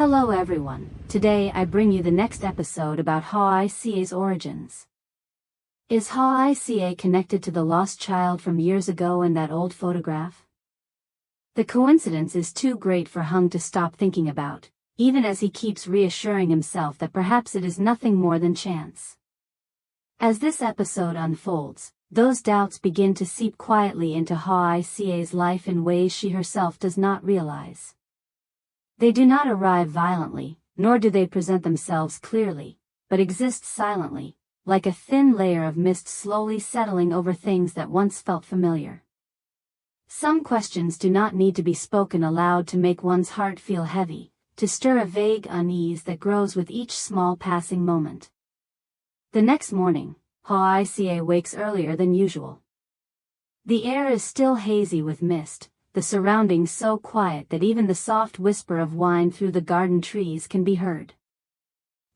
Hello everyone, today I bring you the next episode about Hoài Ca's origins. Is Hoài Ca connected to the lost child from years ago in that old photograph? The coincidence is too great for Hùng to stop thinking about, even as he keeps reassuring himself that perhaps it is nothing more than chance. As this episode unfolds, those doubts begin to seep quietly into Hoài Ca's life in ways she herself does not realize. They do not arrive violently, nor do they present themselves clearly, but exist silently, like a thin layer of mist slowly settling over things that once felt familiar. Some questions do not need to be spoken aloud to make one's heart feel heavy, to stir a vague unease that grows with each small passing moment. The next morning, Hoài Ca wakes earlier than usual. The air is still hazy with mist, the surroundings so quiet that even the soft whisper of wine through the garden trees can be heard.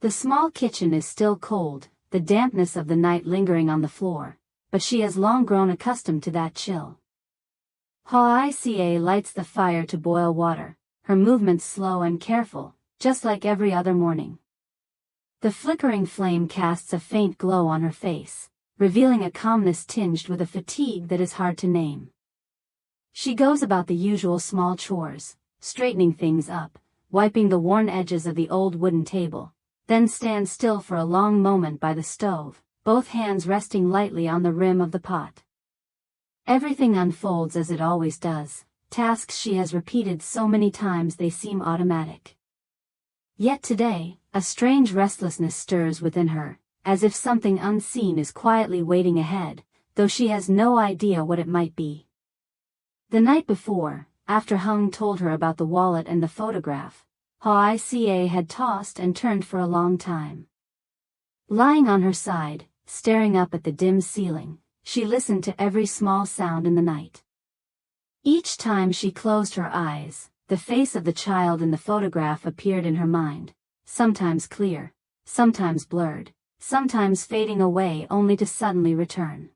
The small kitchen is still cold, the dampness of the night lingering on the floor, but she has long grown accustomed to that chill. Hoài Ca lights the fire to boil water, her movements slow and careful, just like every other morning. The flickering flame casts a faint glow on her face, revealing a calmness tinged with a fatigue that is hard to name. She goes about the usual small chores, straightening things up, wiping the worn edges of the old wooden table, then stands still for a long moment by the stove, both hands resting lightly on the rim of the pot. Everything unfolds as it always does, tasks she has repeated so many times they seem automatic. Yet today, a strange restlessness stirs within her, as if something unseen is quietly waiting ahead, though she has no idea what it might be. The night before, after Hùng told her about the wallet and the photograph, Hoài Ca had tossed and turned for a long time. Lying on her side, staring up at the dim ceiling, she listened to every small sound in the night. Each time she closed her eyes, the face of the child in the photograph appeared in her mind, sometimes clear, sometimes blurred, sometimes fading away only to suddenly return.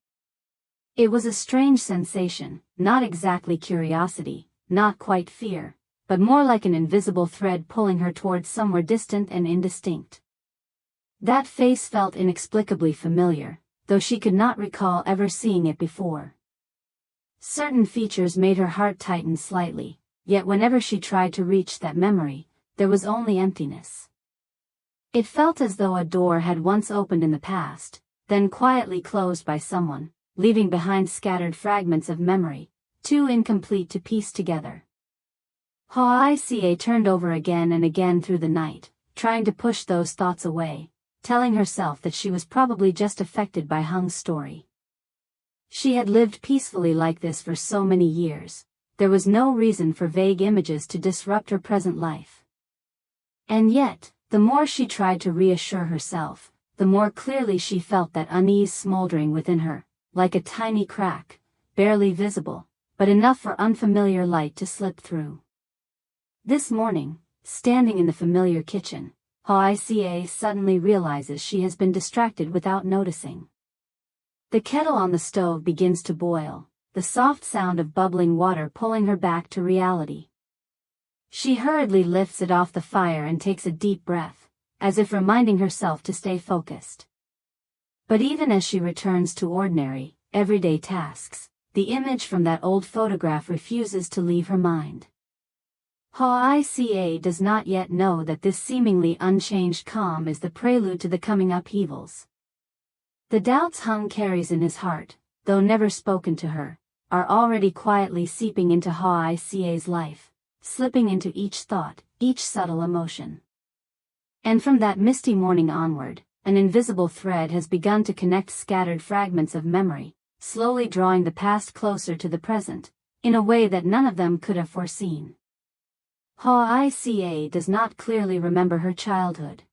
It was a strange sensation, not exactly curiosity, not quite fear, but more like an invisible thread pulling her towards somewhere distant and indistinct. That face felt inexplicably familiar, though she could not recall ever seeing it before. Certain features made her heart tighten slightly, yet whenever she tried to reach that memory, there was only emptiness. It felt as though a door had once opened in the past, then quietly closed by someone, leaving behind scattered fragments of memory, too incomplete to piece together. Hoài Ca turned over again and again through the night, trying to push those thoughts away, telling herself that she was probably just affected by Hùng story. She had lived peacefully like this for so many years, there was no reason for vague images to disrupt her present life. And yet, the more she tried to reassure herself, the more clearly she felt that unease smoldering within her, like a tiny crack, barely visible, but enough for unfamiliar light to slip through. This morning, standing in the familiar kitchen, Hoài Ca suddenly realizes she has been distracted without noticing. The kettle on the stove begins to boil, the soft sound of bubbling water pulling her back to reality. She hurriedly lifts it off the fire and takes a deep breath, as if reminding herself to stay focused. But even as she returns to ordinary, everyday tasks, the image from that old photograph refuses to leave her mind. Hoài Ca does not yet know that this seemingly unchanged calm is the prelude to the coming upheavals. The doubts Hùng carries in his heart, though never spoken to her, are already quietly seeping into Hoài Ca's life, slipping into each thought, each subtle emotion. And from that misty morning onward, an invisible thread has begun to connect scattered fragments of memory, slowly drawing the past closer to the present, in a way that none of them could have foreseen. Hoài Ca does not clearly remember her childhood.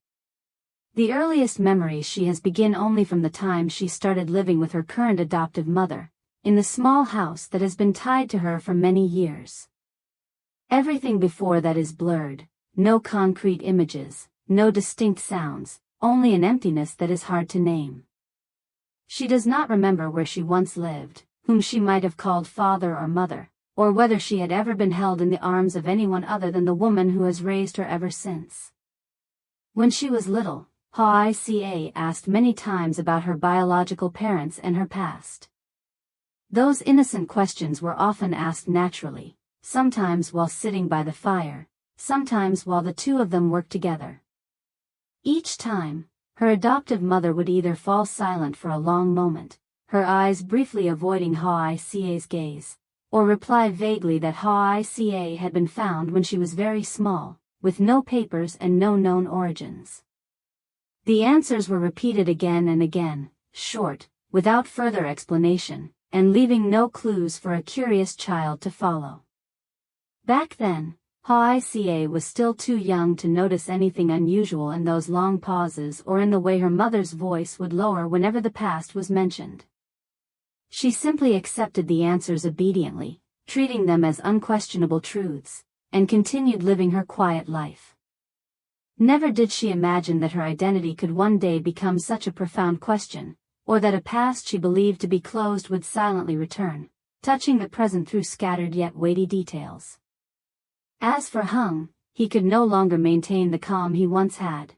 The earliest memories she has begin only from the time she started living with her current adoptive mother, in the small house that has been tied to her for many years. Everything before that is blurred, no concrete images, no distinct sounds, only an emptiness that is hard to name. She does not remember where she once lived, whom she might have called father or mother, or whether she had ever been held in the arms of anyone other than the woman who has raised her ever since. When she was little, Hoài Ca asked many times about her biological parents and her past. Those innocent questions were often asked naturally, sometimes while sitting by the fire, sometimes while the two of them worked together. Each time, her adoptive mother would either fall silent for a long moment, her eyes briefly avoiding Hoài Ca's gaze, or reply vaguely that Hoài Ca had been found when she was very small, with no papers and no known origins. The answers were repeated again and again, short, without further explanation, and leaving no clues for a curious child to follow. Back then, Hoài Ca was still too young to notice anything unusual in those long pauses or in the way her mother's voice would lower whenever the past was mentioned. She simply accepted the answers obediently, treating them as unquestionable truths, and continued living her quiet life. Never did she imagine that her identity could one day become such a profound question, or that a past she believed to be closed would silently return, touching the present through scattered yet weighty details. As for Hùng, he could no longer maintain the calm he once had.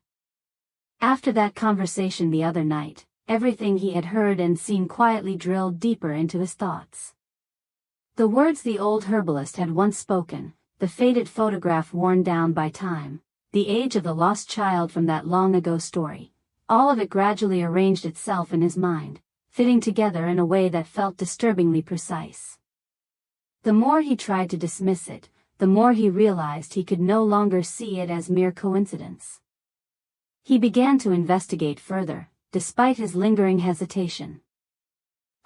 After that conversation the other night, everything he had heard and seen quietly drilled deeper into his thoughts. The words the old herbalist had once spoken, the faded photograph worn down by time, the age of the lost child from that long-ago story, all of it gradually arranged itself in his mind, fitting together in a way that felt disturbingly precise. The more he tried to dismiss it, the more he realized he could no longer see it as mere coincidence. He began to investigate further, despite his lingering hesitation.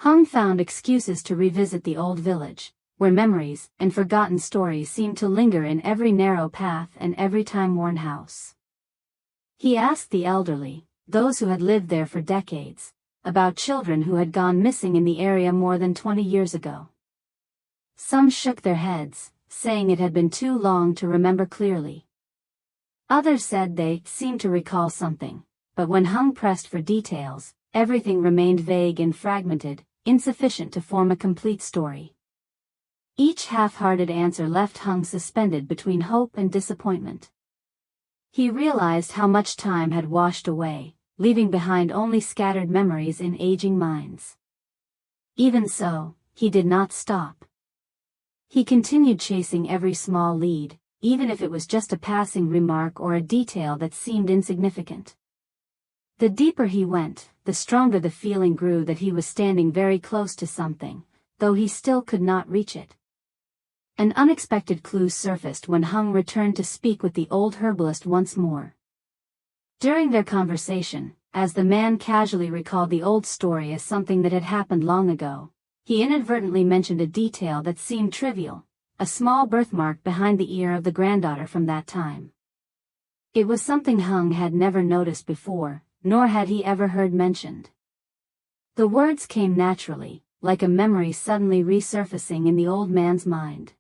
Hùng found excuses to revisit the old village, where memories and forgotten stories seemed to linger in every narrow path and every time-worn house. He asked the elderly, those who had lived there for decades, about children who had gone missing in the area more than 20 years ago. Some shook their heads, saying it had been too long to remember clearly. Others said they seemed to recall something, but when Hùng pressed for details, everything remained vague and fragmented, insufficient to form a complete story. Each half-hearted answer left Hùng suspended between hope and disappointment. He realized how much time had washed away, leaving behind only scattered memories in aging minds. Even so, he did not stop. He continued chasing every small lead, even if it was just a passing remark or a detail that seemed insignificant. The deeper he went, the stronger the feeling grew that he was standing very close to something, though he still could not reach it. An unexpected clue surfaced when Hùng returned to speak with the old herbalist once more. During their conversation, as the man casually recalled the old story as something that had happened long ago, he inadvertently mentioned a detail that seemed trivial, a small birthmark behind the ear of the granddaughter from that time. It was something Hùng had never noticed before, nor had he ever heard mentioned. The words came naturally, like a memory suddenly resurfacing in the old man's mind.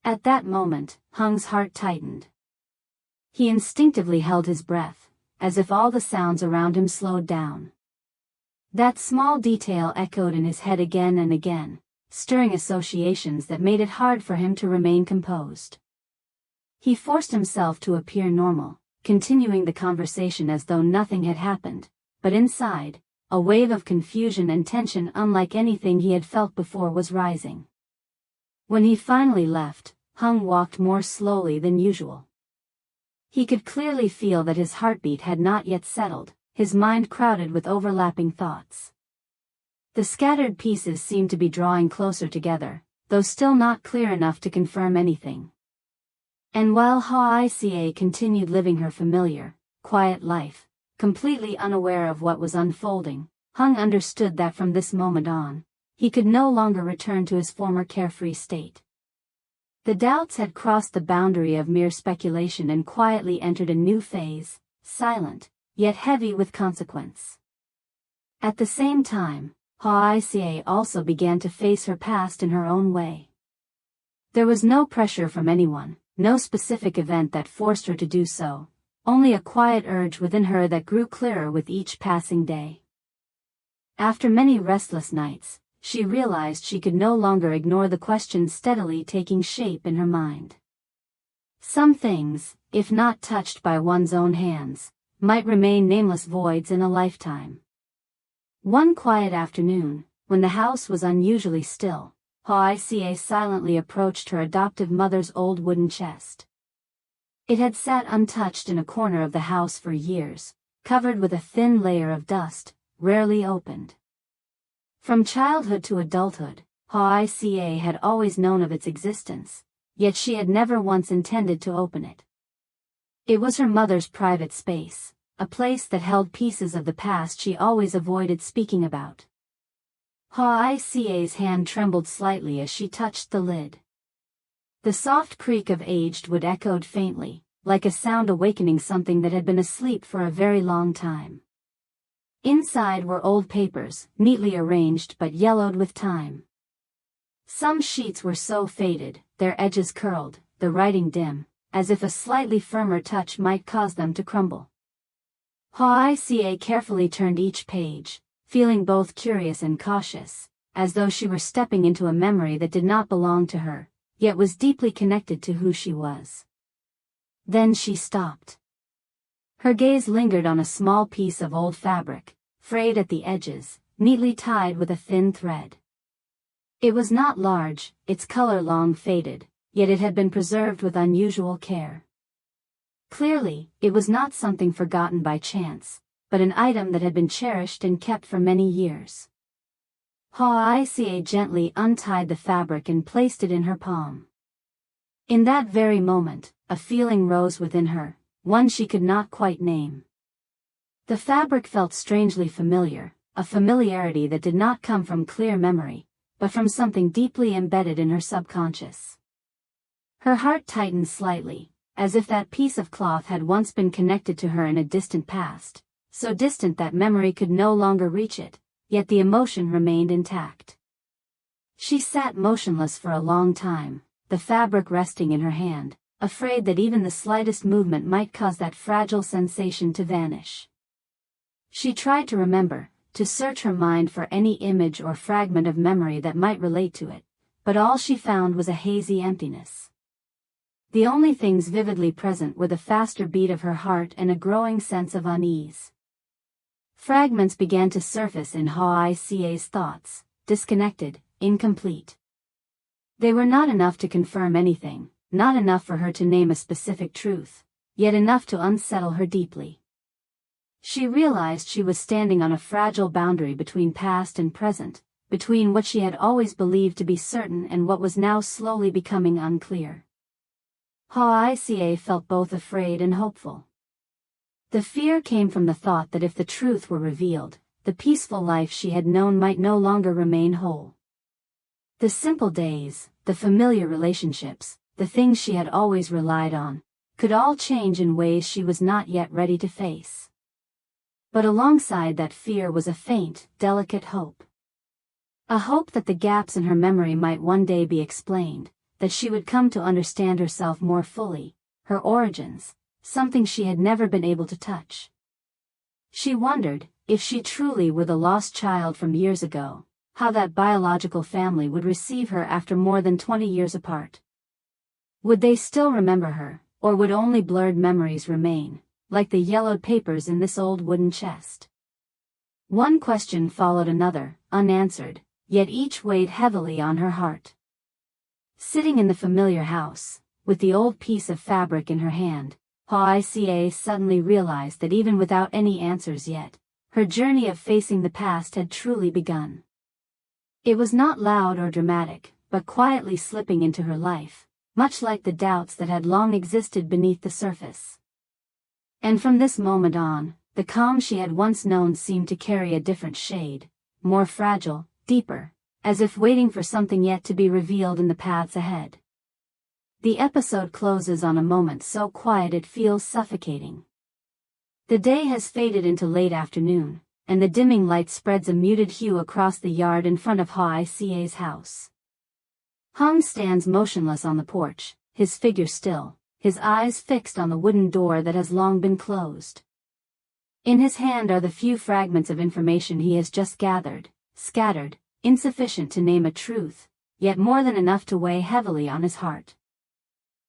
At that moment, Hung's heart tightened. He instinctively held his breath, as if all the sounds around him slowed down. That small detail echoed in his head again and again, stirring associations that made it hard for him to remain composed. He forced himself to appear normal, continuing the conversation as though nothing had happened, but inside, a wave of confusion and tension unlike anything he had felt before was rising. When he finally left, Hùng walked more slowly than usual. He could clearly feel that his heartbeat had not yet settled, his mind crowded with overlapping thoughts. The scattered pieces seemed to be drawing closer together, though still not clear enough to confirm anything. And while Hoài Ca continued living her familiar, quiet life, completely unaware of what was unfolding, Hùng understood that from this moment on, he could no longer return to his former carefree state. The doubts had crossed the boundary of mere speculation and quietly entered a new phase, silent, yet heavy with consequence. At the same time, Hoài Ca also began to face her past in her own way. There was no pressure from anyone, no specific event that forced her to do so, only a quiet urge within her that grew clearer with each passing day. After many restless nights, she realized she could no longer ignore the questions steadily taking shape in her mind. Some things, if not touched by one's own hands, might remain nameless voids in a lifetime. One quiet afternoon, when the house was unusually still, Hoài Ca silently approached her adoptive mother's old wooden chest. It had sat untouched in a corner of the house for years, covered with a thin layer of dust, rarely opened. From childhood to adulthood, Hoài Ca had always known of its existence, yet she had never once intended to open it. It was her mother's private space, a place that held pieces of the past she always avoided speaking about. Hoài Ca's hand trembled slightly as she touched the lid. The soft creak of aged wood echoed faintly, like a sound awakening something that had been asleep for a very long time. Inside were old papers, neatly arranged but yellowed with time. Some sheets were so faded, their edges curled, the writing dim, as if a slightly firmer touch might cause them to crumble. Hoài Ca carefully turned each page, feeling both curious and cautious, as though she were stepping into a memory that did not belong to her, yet was deeply connected to who she was. Then she stopped. Her gaze lingered on a small piece of old fabric, frayed at the edges, neatly tied with a thin thread. It was not large, its color long faded, yet it had been preserved with unusual care. Clearly, it was not something forgotten by chance, but an item that had been cherished and kept for many years. Hoài Ca gently untied the fabric and placed it in her palm. In that very moment, a feeling rose within her, one she could not quite name. The fabric felt strangely familiar, a familiarity that did not come from clear memory, but from something deeply embedded in her subconscious. Her heart tightened slightly, as if that piece of cloth had once been connected to her in a distant past, so distant that memory could no longer reach it, yet the emotion remained intact. She sat motionless for a long time, the fabric resting in her hand, afraid that even the slightest movement might cause that fragile sensation to vanish. She tried to remember, to search her mind for any image or fragment of memory that might relate to it, but all she found was a hazy emptiness. The only things vividly present were the faster beat of her heart and a growing sense of unease. Fragments began to surface in Hoài Ca's thoughts, disconnected, incomplete. They were not enough to confirm anything, not enough for her to name a specific truth, yet enough to unsettle her deeply. She realized she was standing on a fragile boundary between past and present, between what she had always believed to be certain and what was now slowly becoming unclear. Hoài Ca felt both afraid and hopeful. The fear came from the thought that if the truth were revealed, the peaceful life she had known might no longer remain whole. The simple days, the familiar relationships, the things she had always relied on, could all change in ways she was not yet ready to face. But alongside that fear was a faint, delicate hope. A hope that the gaps in her memory might one day be explained, that she would come to understand herself more fully, her origins, something she had never been able to touch. She wondered, if she truly were the lost child from years ago, how that biological family would receive her after more than 20 years apart. Would they still remember her, or would only blurred memories remain, like the yellowed papers in this old wooden chest? One question followed another, unanswered, yet each weighed heavily on her heart. Sitting in the familiar house, with the old piece of fabric in her hand, Hoài Ca suddenly realized that even without any answers yet, her journey of facing the past had truly begun. It was not loud or dramatic, but quietly slipping into her life, much like the doubts that had long existed beneath the surface. And from this moment on, the calm she had once known seemed to carry a different shade, more fragile, deeper, as if waiting for something yet to be revealed in the paths ahead. The episode closes on a moment so quiet it feels suffocating. The day has faded into late afternoon, and the dimming light spreads a muted hue across the yard in front of Hoài Ca's house. Hùng stands motionless on the porch, his figure still, his eyes fixed on the wooden door that has long been closed. In his hand are the few fragments of information he has just gathered, scattered, insufficient to name a truth, yet more than enough to weigh heavily on his heart.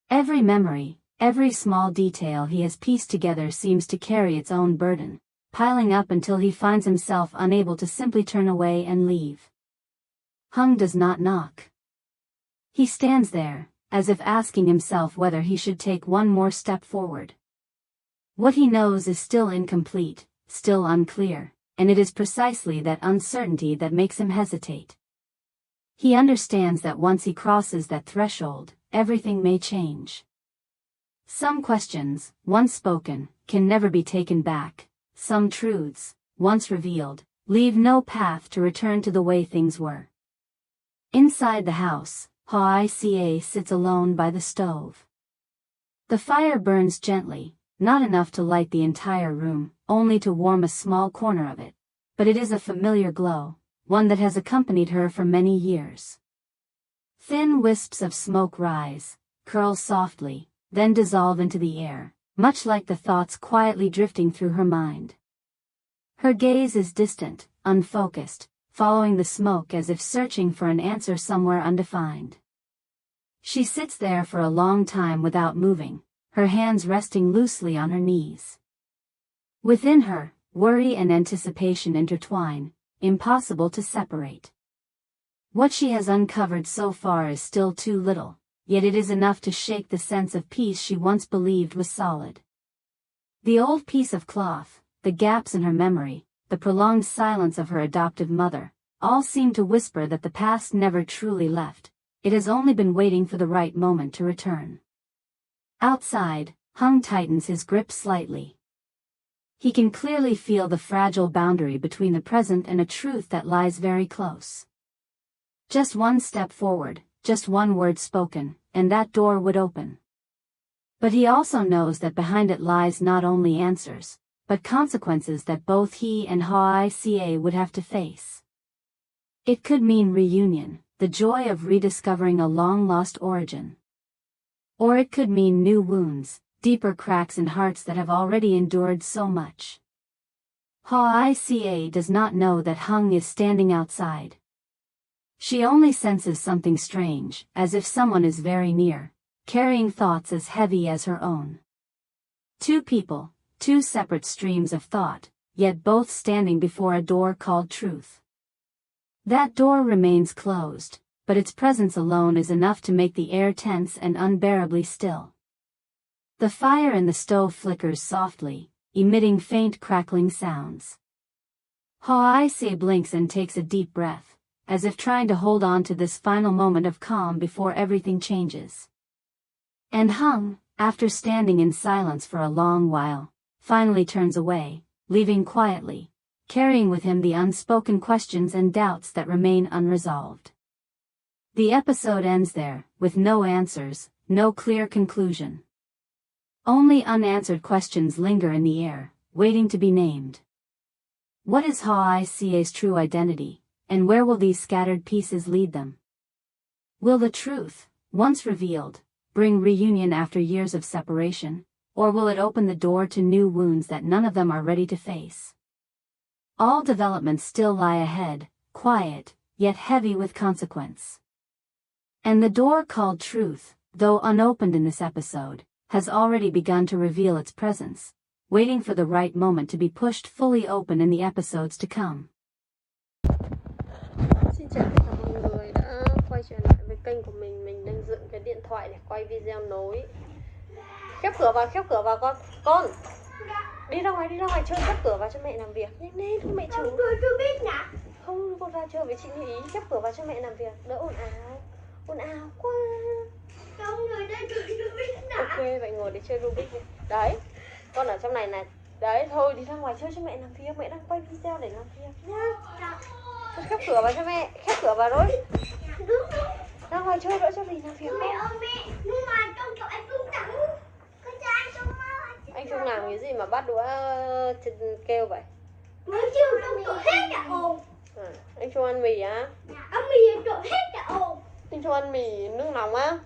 Every memory, every small detail he has pieced together seems to carry its own burden, piling up until he finds himself unable to simply turn away and leave. Hung does not knock. He stands there, as if asking himself whether he should take one more step forward. What he knows is still incomplete, still unclear, and it is precisely that uncertainty that makes him hesitate. He understands that once he crosses that threshold, everything may change. Some questions, once spoken, can never be taken back. Some truths, once revealed, leave no path to return to the way things were. Inside the house, Hoài Ca sits alone by the stove. The fire burns gently, not enough to light the entire room, only to warm a small corner of it. But it is a familiar glow, one that has accompanied her for many years. Thin wisps of smoke rise, curl softly, then dissolve into the air, much like the thoughts quietly drifting through her mind. Her gaze is distant, unfocused, following the smoke as if searching for an answer somewhere undefined. She sits there for a long time without moving, her hands resting loosely on her knees. Within her, worry and anticipation intertwine, impossible to separate. What she has uncovered so far is still too little, yet it is enough to shake the sense of peace she once believed was solid. The old piece of cloth, the gaps in her memory, the prolonged silence of her adoptive mother, all seem to whisper that the past never truly left, it has only been waiting for the right moment to return. Outside, Hung tightens his grip slightly. He can clearly feel the fragile boundary between the present and a truth that lies very close. Just one step forward, just one word spoken, and that door would open. But he also knows that behind it lies not only answers, but consequences that both he and Hoài Ca would have to face. It could mean reunion, the joy of rediscovering a long-lost origin. Or it could mean new wounds, deeper cracks in hearts that have already endured so much. Hoài Ca does not know that Hung is standing outside. She only senses something strange, as if someone is very near, carrying thoughts as heavy as her own. Two people, two separate streams of thought, yet both standing before a door called truth. That door remains closed, but its presence alone is enough to make the air tense and unbearably still. The fire in the stove flickers softly, emitting faint crackling sounds. Hoài Ca blinks and takes a deep breath, as if trying to hold on to this final moment of calm before everything changes. And Hung, after standing in silence for a long while, finally turns away, leaving quietly, carrying with him the unspoken questions and doubts that remain unresolved. The episode ends there, with no answers, no clear conclusion. Only unanswered questions linger in the air, waiting to be named. What is Hoài Ca's true identity, and where will these scattered pieces lead them? Will the truth, once revealed, bring reunion after years of separation, or will it open the door to new wounds that none of them are ready to face? All developments still lie ahead, quiet, yet heavy with consequence. And the door called truth, though unopened in this episode, has already begun to reveal its presence, waiting for the right moment to be pushed fully open in the episodes to come. Xin chào tất cả mọi người đã quay trở lại với kênh của mình. Mình đang dựng cái điện thoại để quay video nối. Khép cửa vào con. Đi ra ngoài chơi, khép cửa vào cho mẹ làm việc. Nhanh lên, không mẹ chửi. Không, con ra chơi với chị Như Ý, khép cửa vào cho mẹ làm việc, đỡ ồn ào quá. Ok, vậy ngồi để chơi Rubik đi. Đấy, con ở trong này này. Đấy, thôi đi ra ngoài chơi cho mẹ làm việc. Mẹ đang quay video để làm việc nhá. Thôi khép cửa vào cho mẹ. Khép cửa vào rồi. Ra ngoài chơi đỡ cho mình làm việc. Mẹ ơi mẹ, nhưng mà trong chỗ anh Trung tặng cái cha anh Trung ơi. Anh Trung làm cái gì mà bắt đũa kêu vậy? Mới chiều trong chỗ hết cả ồn. Anh Trung ăn mì á? Dạ, ăn mì ở chỗ hết cả ồn. Anh Trung ăn mì nước nóng á?